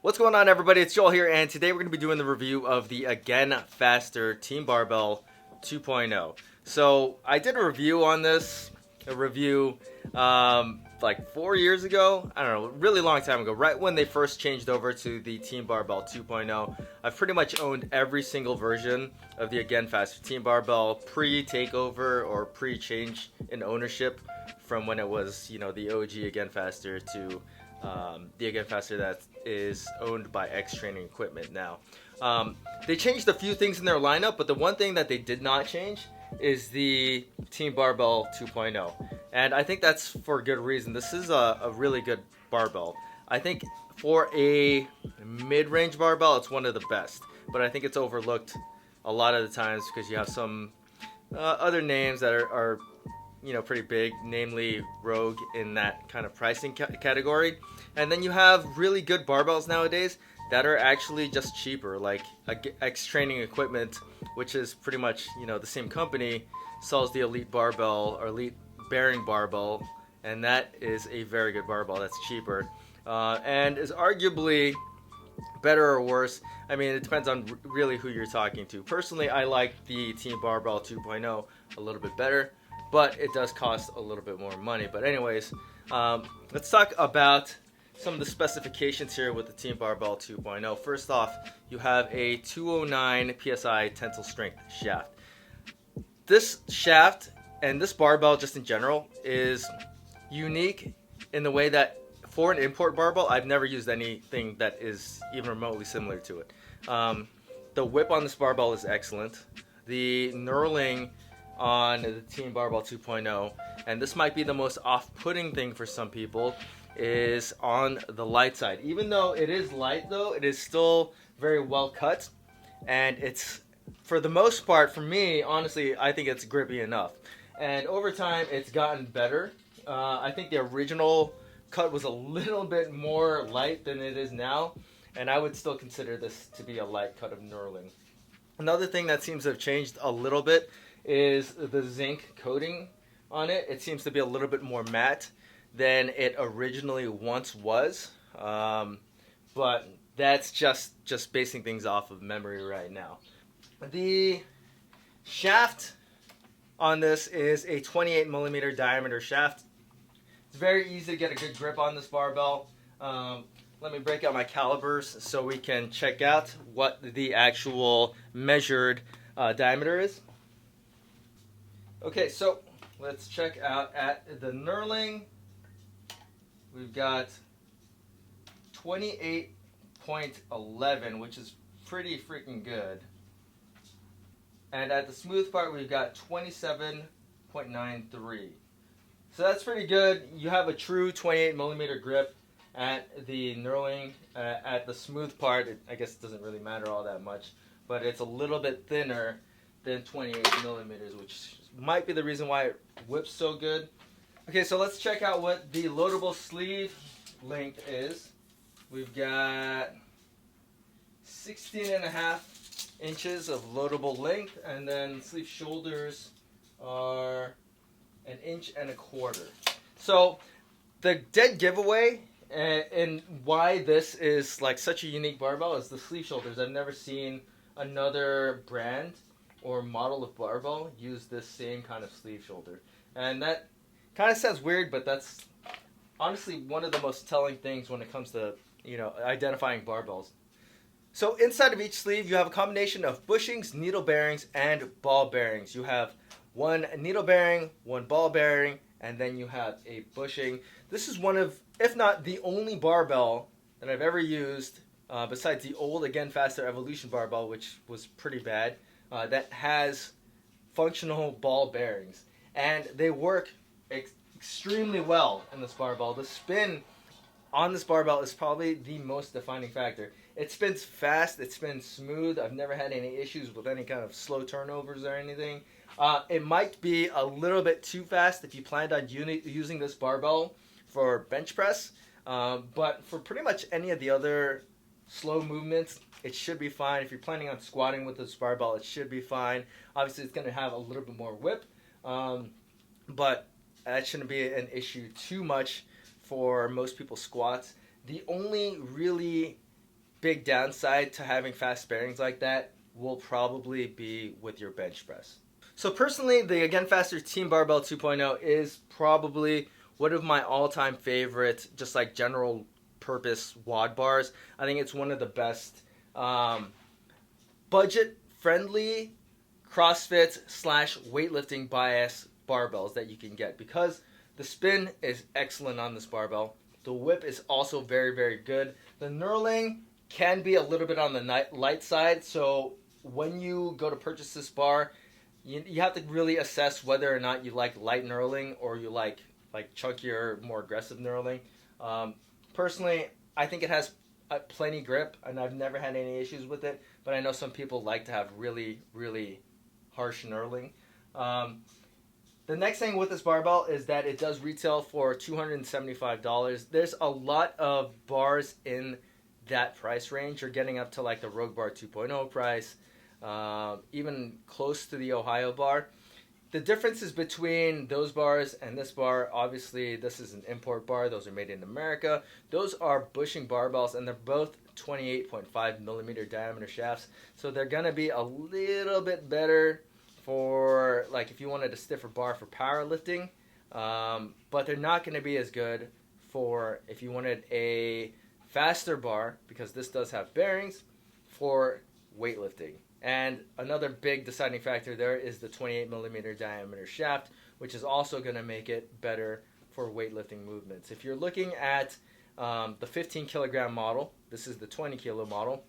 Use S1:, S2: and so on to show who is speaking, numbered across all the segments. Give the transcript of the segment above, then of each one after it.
S1: What's going on, everybody? It's Joel here, and today we're going to be doing the review of the Again Faster Team Barbell 2.0. So I did a review on this, like 4 years ago. I don't know, a really long time ago, right when they first changed over to the Team Barbell 2.0. I've pretty much owned every single version of the Again Faster Team Barbell pre-takeover or pre-change in ownership from when it was, the OG Again Faster to the Again Faster that is owned by X Training Equipment now. They changed a few things in their lineup, but the one thing that they did not change is the Team Barbell 2.0. And I think that's for good reason. This is a really good barbell. I think for a mid-range barbell, it's one of the best. But I think it's overlooked a lot of the times because you have some other names that are pretty big, namely Rogue in that kind of pricing category. And then you have really good barbells nowadays that are actually just cheaper, like X Training Equipment, which is pretty much, the same company, sells the Elite Barbell or Elite Bearing Barbell, and that is a very good barbell that's cheaper and is arguably better or worse. I mean, it depends on really who you're talking to. Personally, I like the Team Barbell 2.0 a little bit better, but it does cost a little bit more money. But anyways, let's talk about some of the specifications here with the Team Barbell 2.0. First off, you have a 209 psi tensile strength shaft. This shaft and this barbell just in general is unique in the way that for an import barbell, I've never used anything that is even remotely similar to it. The whip on this barbell is excellent. The knurling on the Team Barbell 2.0, and this might be the most off-putting thing for some people, is on the light side. Even though it is light, though, it is still very well cut, and it's, for the most part, for me, honestly, I think it's grippy enough. And over time, it's gotten better. I think the original cut was a little bit more light than it is now, and I would still consider this to be a light cut of knurling. Another thing that seems to have changed a little bit is the zinc coating on it. It seems to be a little bit more matte than it originally once was, but that's just basing things off of memory right now. The shaft on this is a 28 millimeter diameter shaft. It's very easy to get a good grip on this barbell. Let me break out my calipers so we can check out what the actual measured diameter is. Okay, so let's check out at the knurling. We've got 28.11, which is pretty freaking good. And at the smooth part, we've got 27.93. So that's pretty good. You have a true 28 millimeter grip at the knurling. At the smooth part, I guess it doesn't really matter all that much, but it's a little bit thinner than 28 millimeters, which might be the reason why it whips so good. Okay, so let's check out what the loadable sleeve length is. We've got 16.5 inches of loadable length, and then sleeve shoulders are 1.25 inches. So the dead giveaway and why this is like such a unique barbell is the sleeve shoulders. I've never seen another brand or model of barbell use this same kind of sleeve shoulder, and that kind of sounds weird, but that's honestly one of the most telling things when it comes to identifying barbells. So inside of each sleeve, you have a combination of bushings, needle bearings, and ball bearings. You have one needle bearing, one ball bearing, and then you have a bushing. This is one of, if not the only barbell that I've ever used, besides the old Again Faster Evolution barbell, which was pretty bad, that has functional ball bearings. And they work extremely well in this barbell. The spin on this barbell is probably the most defining factor. It spins fast, it spins smooth. I've never had any issues with any kind of slow turnovers or anything. It might be a little bit too fast if you planned on using this barbell for bench press, but for pretty much any of the other slow movements, it should be fine. If you're planning on squatting with this barbell, it should be fine. Obviously, it's going to have a little bit more whip, but that shouldn't be an issue too much for most people's squats. The only really big downside to having fast bearings like that will probably be with your bench press. So personally, the Again Faster Team Barbell 2.0 is probably one of my all-time favorite, just like general purpose WOD bars. I think it's one of the best budget-friendly CrossFit / weightlifting bias barbells that you can get, because the spin is excellent on this barbell. The whip is also very, very good. The knurling can be a little bit on the light side, so when you go to purchase this bar, you have to really assess whether or not you like light knurling or you like chunkier, more aggressive knurling. Personally, I think it has plenty grip, and I've never had any issues with it, but I know some people like to have really, really harsh knurling. The next thing with this barbell is that it does retail for $275. There's a lot of bars in that price range. You're getting up to like the Rogue Bar 2.0 price, even close to the Ohio bar. The differences between those bars and this bar, obviously this is an import bar. Those are made in America. Those are bushing barbells, and they're both 28.5 millimeter diameter shafts. So they're going to be a little bit better for like if you wanted a stiffer bar for powerlifting, but they're not going to be as good for if you wanted a faster bar, because this does have bearings, for weightlifting. And another big deciding factor there is the 28 millimeter diameter shaft, which is also going to make it better for weightlifting movements. If you're looking at the 15 kilogram model, this is the 20 kilo model,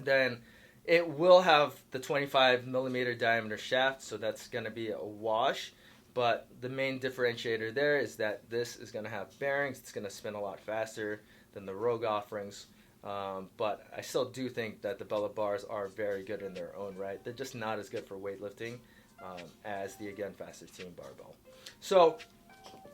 S1: then it will have the 25 millimeter diameter shaft, so that's going to be a wash. But the main differentiator there is that this is going to have bearings. It's going to spin a lot faster than the Rogue offerings. But I still do think that the Bella bars are very good in their own right. They're just not as good for weightlifting as the Again Faster Team Barbell. So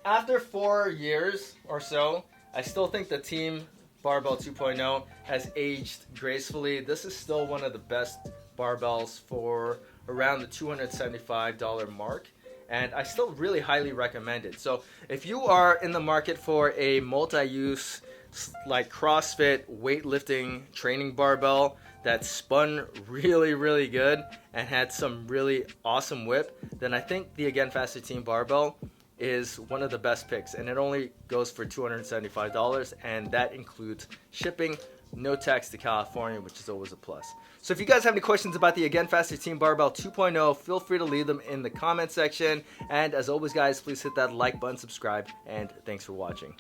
S1: after 4 years or so, I still think the Team Barbell 2.0 has aged gracefully. This is still one of the best barbells for around the $275 mark. And I still really highly recommend it. So if you are in the market for a multi-use like CrossFit weightlifting training barbell that spun really, really good and had some really awesome whip, then I think the Again Faster Team Barbell is one of the best picks. And it only goes for $275, and that includes shipping, no tax to California, which is always a plus. So if you guys have any questions about the Again Faster Team Barbell 2.0, feel free to leave them in the comment section. And as always, guys, please hit that like button, subscribe, and thanks for watching.